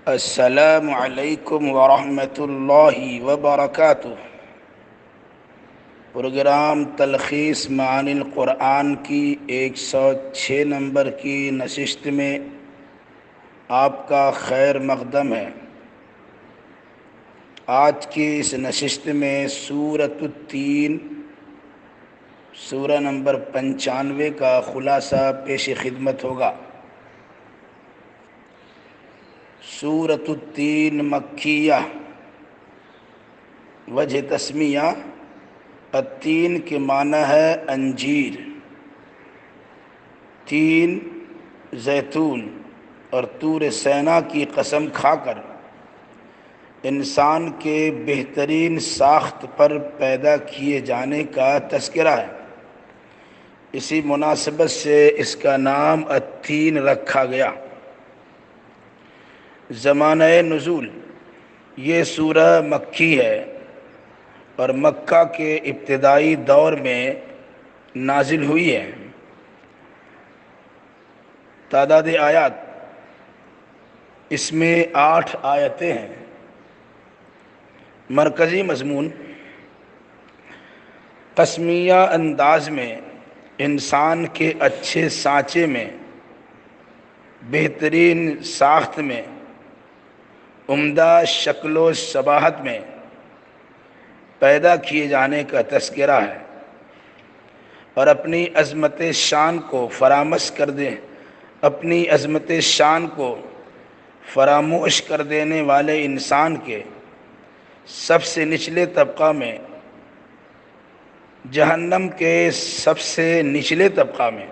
السلام علیکم ورحمۃ اللہ وبرکاتہ۔ پروگرام تلخیص معانی القرآن کی 106 نمبر کی نشست میں آپ کا خیر مقدم ہے۔ آج کی اس نشست میں سورۃ التین سورہ نمبر 95 کا خلاصہ پیش خدمت ہوگا۔ سورۃ التین مکیہ، وجہ تسمیہ التین کے معنی ہے انجیر، تین زیتون اور طور سینا کی قسم کھا کر انسان کے بہترین ساخت پر پیدا کیے جانے کا تذکرہ ہے۔ اسی مناسبت سے اس کا نام التین رکھا گیا۔ زمانہ نزول، یہ سورہ مکی ہے اور مکہ کے ابتدائی دور میں نازل ہوئی ہے۔ تعداد آیات اس میں 8 آیتیں ہیں۔ مرکزی مضمون قسمیہ انداز میں انسان کے اچھے سانچے میں، بہترین ساخت میں، عمدہ شکل و شباہت میں پیدا کیے جانے کا تذکرہ ہے، اور اپنی عظمت شان کو فراموش کر دینے والے انسان کے سب سے نچلے طبقہ میں، جہنم کے سب سے نچلے طبقہ میں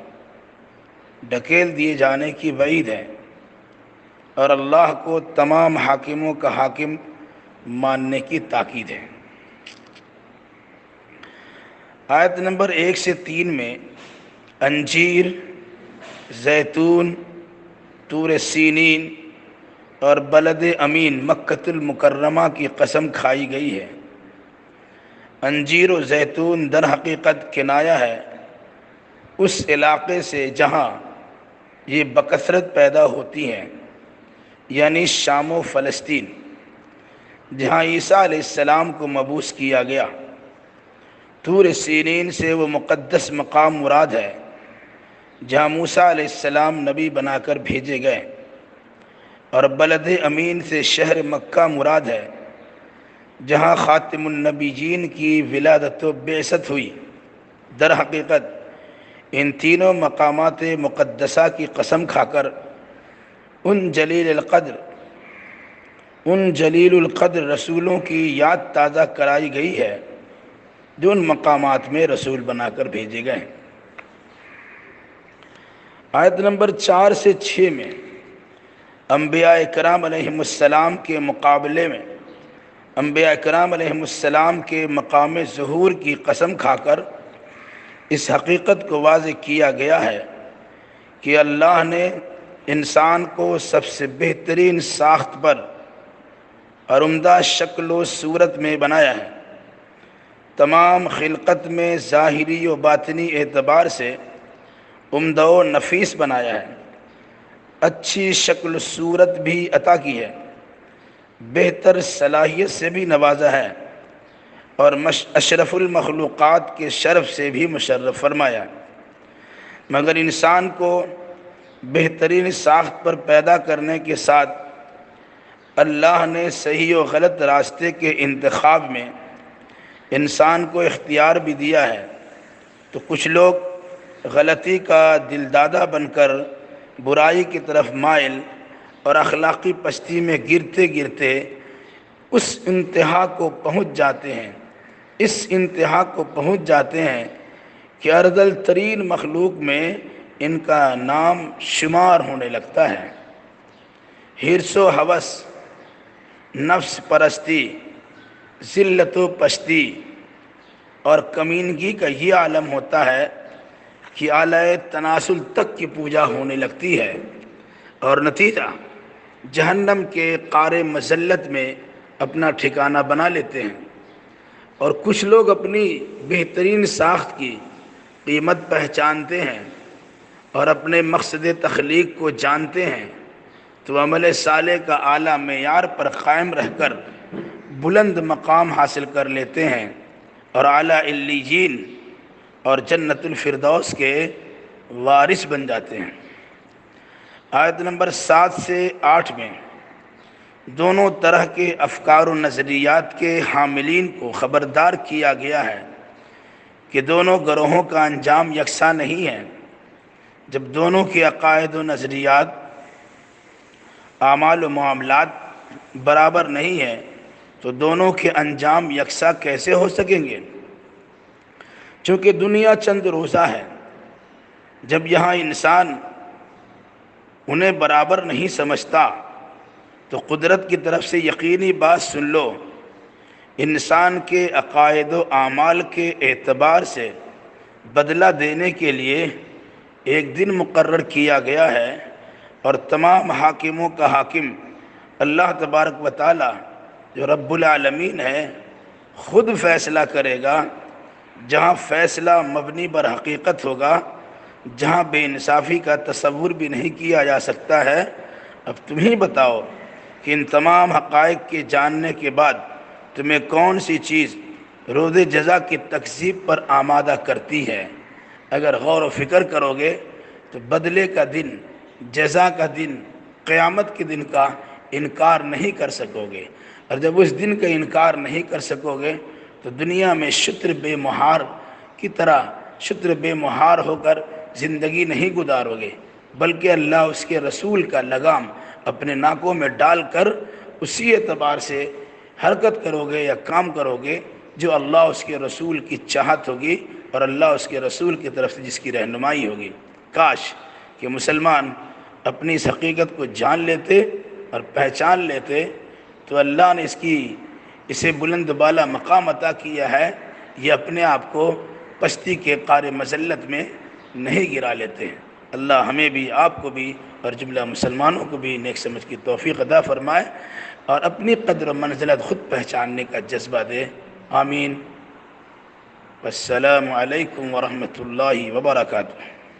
ڈھکیل دیے جانے کی وعید ہے، اور اللہ کو تمام حاکموں کا حاکم ماننے کی تاکید ہے۔ آیت نمبر 1 سے 3 میں انجیر، زیتون، طور سینین اور بلد امین مکۃ المکرمہ کی قسم کھائی گئی ہے۔ انجیر و زیتون در حقیقت کنایہ ہے اس علاقے سے جہاں یہ بکثرت پیدا ہوتی ہیں، یعنی شام و فلسطین، جہاں عیسیٰ علیہ السلام کو مبعوث کیا گیا۔ طور سینین سے وہ مقدس مقام مراد ہے جہاں موسیٰ علیہ السلام نبی بنا کر بھیجے گئے، اور بلد امین سے شہر مکہ مراد ہے جہاں خاتم النبیین کی ولادت و بعثت ہوئی۔ در حقیقت ان تینوں مقامات مقدسہ کی قسم کھا کر ان جلیل القدر رسولوں کی یاد تازہ کرائی گئی ہے جو ان مقامات میں رسول بنا کر بھیجے گئے۔ آیت نمبر 4 سے 6 میں انبیاء کرام علیہم السلام کے مقابلے میں انبیاء کرام علیہم السلام کے مقام ظہور کی قسم کھا کر اس حقیقت کو واضح کیا گیا ہے کہ اللہ نے انسان کو سب سے بہترین ساخت پر اور عمدہ شکل و صورت میں بنایا ہے، تمام خلقت میں ظاہری و باطنی اعتبار سے عمدہ و نفیس بنایا ہے، اچھی شکل و صورت بھی عطا کی ہے، بہتر صلاحیت سے بھی نوازا ہے، اور اشرف المخلوقات کے شرف سے بھی مشرف فرمایا ہے۔ مگر انسان کو بہترین ساخت پر پیدا کرنے کے ساتھ اللہ نے صحیح و غلط راستے کے انتخاب میں انسان کو اختیار بھی دیا ہے، تو کچھ لوگ غلطی کا دلدادہ بن کر برائی کی طرف مائل اور اخلاقی پستی میں گرتے گرتے اس انتہا کو پہنچ جاتے ہیں کہ ارذل ترین مخلوق میں ان کا نام شمار ہونے لگتا ہے۔ حرص و ہوس، نفس پرستی، ذلت و پستی اور کمینگی کا یہ عالم ہوتا ہے کہ اعلی تناسل تک کی پوجا ہونے لگتی ہے، اور نتیجہ جہنم کے قعر مذلت میں اپنا ٹھکانہ بنا لیتے ہیں۔ اور کچھ لوگ اپنی بہترین ساخت کی قیمت پہچانتے ہیں اور اپنے مقصد تخلیق کو جانتے ہیں، تو عمل صالح کا اعلیٰ معیار پر قائم رہ کر بلند مقام حاصل کر لیتے ہیں اور اعلیٰ علیین اور جنت الفردوس کے وارث بن جاتے ہیں۔ آیت نمبر 7 سے 8 میں دونوں طرح کے افکار و نظریات کے حاملین کو خبردار کیا گیا ہے کہ دونوں گروہوں کا انجام یکساں نہیں ہے۔ جب دونوں کے عقائد و نظریات، اعمال و معاملات برابر نہیں ہیں تو دونوں کے انجام یکساں کیسے ہو سکیں گے؟ چونکہ دنیا چند روزہ ہے۔ جب یہاں انسان انہیں برابر نہیں سمجھتا تو قدرت کی طرف سے یقینی بات سن لو، انسان کے عقائد و اعمال کے اعتبار سے بدلہ دینے کے لیے ایک دن مقرر کیا گیا ہے، اور تمام حاکموں کا حاکم اللہ تبارک و تعالی جو رب العالمین ہے خود فیصلہ کرے گا۔ جہاں فیصلہ مبنی بر حقیقت ہوگا، جہاں بے انصافی کا تصور بھی نہیں کیا جا سکتا ہے۔ اب تم ہی بتاؤ کہ ان تمام حقائق کے جاننے کے بعد تمہیں کون سی چیز روز جزا کی تکذیب پر آمادہ کرتی ہے؟ اگر غور و فکر کرو گے تو بدلے کا دن، جزا کا دن، قیامت کے دن کا انکار نہیں کر سکو گے، اور جب اس دن کا انکار نہیں کر سکو گے تو دنیا میں شتر بے مہار کی طرح شتر بے مہار ہو کر زندگی نہیں گزارو گے، بلکہ اللہ اس کے رسول کا لگام اپنے ناکوں میں ڈال کر اسی اعتبار سے حرکت کرو گے یا کام کرو گے جو اللہ اس کے رسول کی چاہت ہوگی اور اللہ اس کے رسول کی طرف سے جس کی رہنمائی ہوگی۔ کاش کہ مسلمان اپنی اس حقیقت کو جان لیتے اور پہچان لیتے تو اللہ نے اسے بلند بالا مقام عطا کیا ہے، یہ اپنے آپ کو پستی کے قعر مذلت میں نہیں گرا لیتے ہیں۔ اللہ ہمیں بھی، آپ کو بھی اور جملہ مسلمانوں کو بھی نیک سمجھ کی توفیق عطا فرمائے اور اپنی قدر و منزلت خود پہچاننے کا جذبہ دے۔ آمین۔ والسلام علیکم ورحمۃ اللہ وبرکاتہ۔